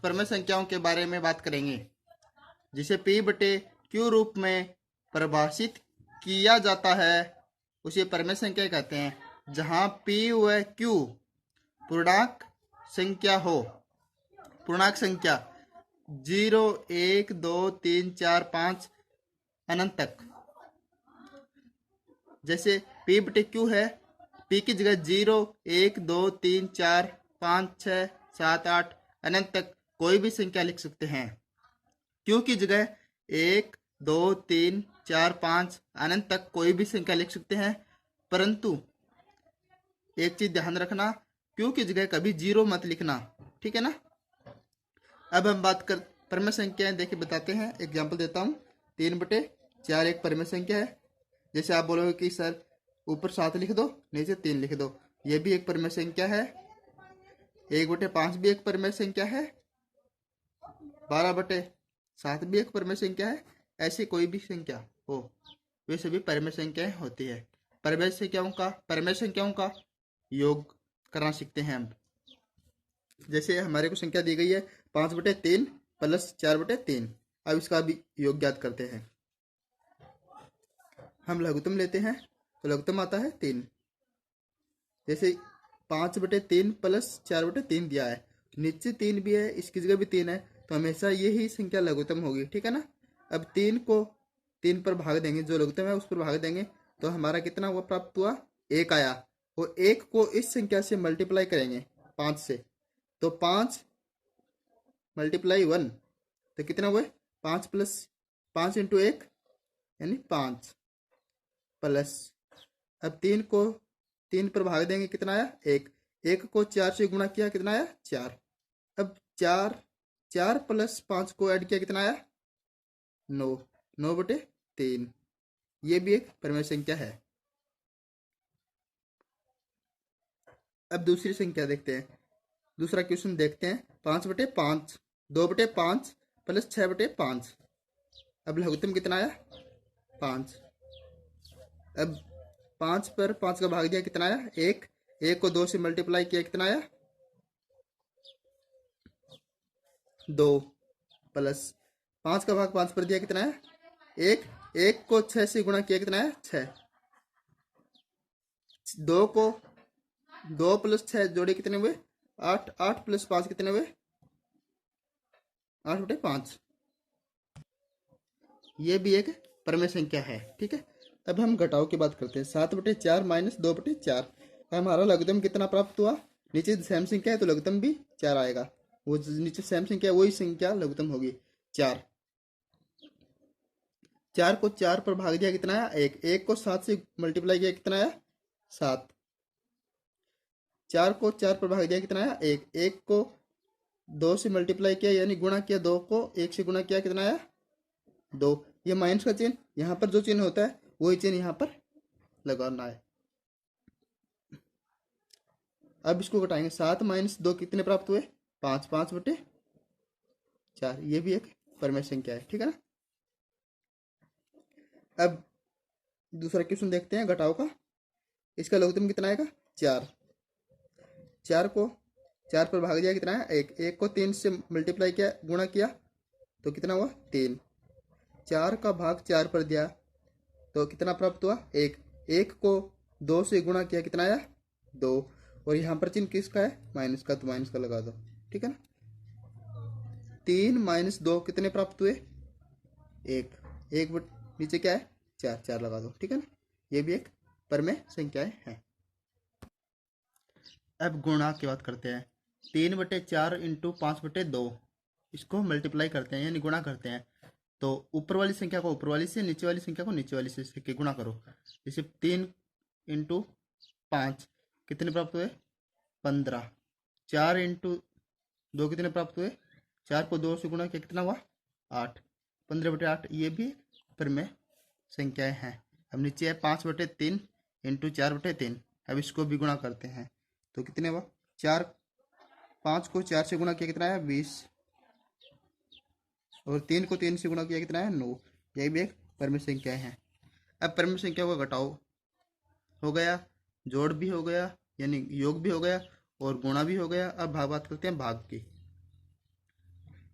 परमेय संख्याओं के बारे में बात करेंगे, जिसे P बटे Q रूप में परिभाषित किया जाता है उसे परमेय संख्या कहते हैं। जहां P व Q पूर्णांक संख्या हो, पूर्णांक संख्या 0, 1, 2, 3, 4, 5 अनंत तक। जैसे P बटे Q है, P की जगह 0, 1, 2, 3, 4, 5, 6, 7, 8 अनंत तक कोई भी संख्या लिख सकते हैं। Q की जगह 1, 2, 3, 4, 5 अनंत तक कोई भी संख्या लिख सकते हैं, परंतु एक चीज ध्यान रखना, Q की जगह कभी 0 मत लिखना, ठीक है ना। अब हम बात कर परमेय संख्याएं देखिए बताते हैं। एग्जाम्पल देता हूँ। 3/4 एक परमेय संख्या है। जैसे आप बोलोगे कि सर ऊपर 7 लिख दो, नीचे 3 लिख दो, ये भी एक परमेय संख्या है। 1/5 भी एक परमेय संख्या है। 12/7 भी एक परमेय संख्या है। ऐसी कोई भी संख्या हो, वे सभी परमेय संख्याएं होती है। परमेय संख्याओं का योग करना सीखते हैं हम। जैसे हमारे को संख्या दी गई है 5/3 प्लस 4/3। अब इसका भी योग ज्ञात करते हैं। हम लघुत्तम लेते हैं तो लघुत्तम आता है 3। जैसे 5/3 प्लस 4/3 दिया है, नीचे 3 भी है, इसकी जगह भी 3 है, तो हमेशा यही संख्या लघुत्तम होगी, ठीक है ना। अब 3 को 3 पर भाग देंगे, जो लघुत्तम है उस पर भाग देंगे, तो हमारा कितना हुआ प्राप्त हुआ, 1 आया। और 1 को इस संख्या से मल्टीप्लाई करेंगे 5 से, तो 5 × 1 तो कितना हुआ, 5 × 1 यानी 5 प्लस, अब 3 को 3 पर भाग देंगे, कितना आया, 1। 1 को 4 से गुणा किया, कितना आया, 4। अब 4 प्लस 5 को ऐड किया, कितना आया, 9। 9/3 ये भी एक परमेय संख्या है। अब दूसरी संख्या देखते हैं, दूसरा क्वेश्चन देखते हैं। 5/5 2/5 प्लस 6/5। अब लघुत्तम कितना आया, 5। अब 5 पर 5 का भाग दिया, कितना आया, 1। 1 को 2 से मल्टीप्लाई किया, कितना आया, 2 प्लस 5 का भाग 5 पर दिया, कितना आया, 1। 1 को 6 से गुणा किया, कितना आया, 6। 2 प्लस 6 जोड़े, कितने हुए, 8। 8 प्लस 5 कितने हुए, 8/5। ये भी एक परमेय संख्या है, ठीक है। अब हम घटाव की बात करते हैं। 7/4 माइनस 2/4। हमारा लघुत्तम कितना प्राप्त हुआ, नीचे सेम संख्या है तो लघुत्तम भी 4 आएगा। वो नीचे सेम संख्या, वही संख्या लघुत्तम होगी 4। 4 को 4 पर भाग दिया, कितना आया, 1। 1 को 7 से मल्टीप्लाई किया, कितना आया, 7। 4 को 4 पर भाग दिया, कितना आया, 1। 1 को 2 से मल्टीप्लाई किया यानी गुणा किया, 2 को 1 से गुणा किया, कितना आया, 2। ये माइनस का चिन्ह, यहाँ पर जो चिन्ह होता है वही चिन्ह यहाँ पर लगाना है। अब इसको घटाएंगे। 7 - 2 कितने प्राप्त हुए, 5। 5/4 ये भी एक परमेय संख्या है, ठीक है ना। अब दूसरा क्वेश्चन देखते हैं घटाव का। इसका लघुत्तम कितना आएगा, 4। 4 को 4 पर भाग दिया, कितना है, 1। 1 को 3 से मल्टीप्लाई किया, गुणा किया, तो कितना हुआ, 3। 4 का भाग 4 पर दिया तो कितना प्राप्त हुआ, 1। 1 को 2 से गुणा किया, कितना आया, 2। और यहाँ पर चिन्ह किसका है, माइनस का, तो माइनस का लगा दो, ठीक है ना। 3 - 2 कितने प्राप्त हुए, 1। 1 नीचे क्या है, 4। 4 लगा दो, ठीक है ना। ये भी एक परमेय संख्याएं हैं। अब गुणा की बात करते हैं। 3/4 × 5/2 इसको मल्टीप्लाई करते हैं यानी गुणा करते हैं। तो ऊपर वाली संख्या को ऊपर वाली से, नीचे वाली संख्या को नीचे वाली से के गुणा करो। जैसे 3 × 5 कितने प्राप्त हुए, 15। 4 × 2 कितने प्राप्त हुए, 4 को 2 से गुणा किया, कितना हुआ, 8। 15/8 ये भी परमेय संख्याएं हैं। अब नीचे है 5/3 × 4/3। अब इसको भी गुणा करते हैं तो कितने हुआ, 5 को 4 से गुणा किया, कितना है, 20। और 3 को 3 से गुणा किया, कितना है, 9। यही भी एक परमेय संख्याएं हैं। अब परमेय संख्या का घटाव हो गया, जोड़ भी हो गया यानी योग भी हो गया, और गुणा भी हो गया। अब बात करते हैं भाग की।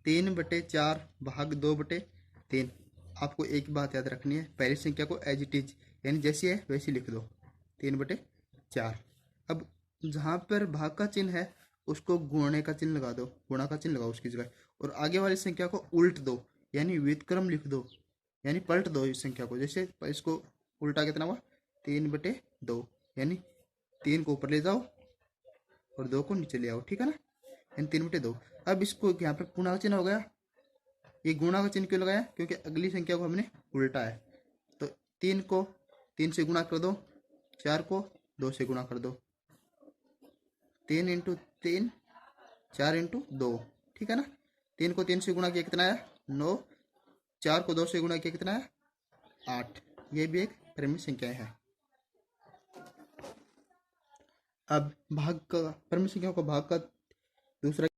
3/4 भाग 2/3। आपको एक बात याद रखनी है, पहली संख्या को एज इट इज यानी जैसी है वैसी लिख दो, 3/4। अब जहाँ पर भाग का चिन्ह है उसको गुणने का चिन्ह लगा दो, गुणा का चिन्ह लगाओ उसकी जगह, और आगे वाली संख्या को उल्ट दो यानी व्युत्क्रम लिख दो, यानी पलट दो इस संख्या को। जैसे इसको उल्टा कितना हुआ, 3/2, यानी 3 को ऊपर ले जाओ और 2 को नीचे ले आओ, ठीक है ना, यानी 3/2। अब इसको यहाँ पे गुणा का चिन्ह हो गया। ये गुणा का चिन्ह क्यों लगाया, क्योंकि अगली संख्या को हमने उल्टा है। तो 3 को 3 से गुणा कर दो, 4 को 2 से गुणा कर दो, 3 × 3 4 × 2, ठीक है ना। 3 को 3 से गुणा किया कितना आया, 9। 4 को 2 से गुणा किया कितना आया, 8। ये भी एक परिमित संख्या है। अब भाग का, परिमित संख्याओं का भाग का दूसरा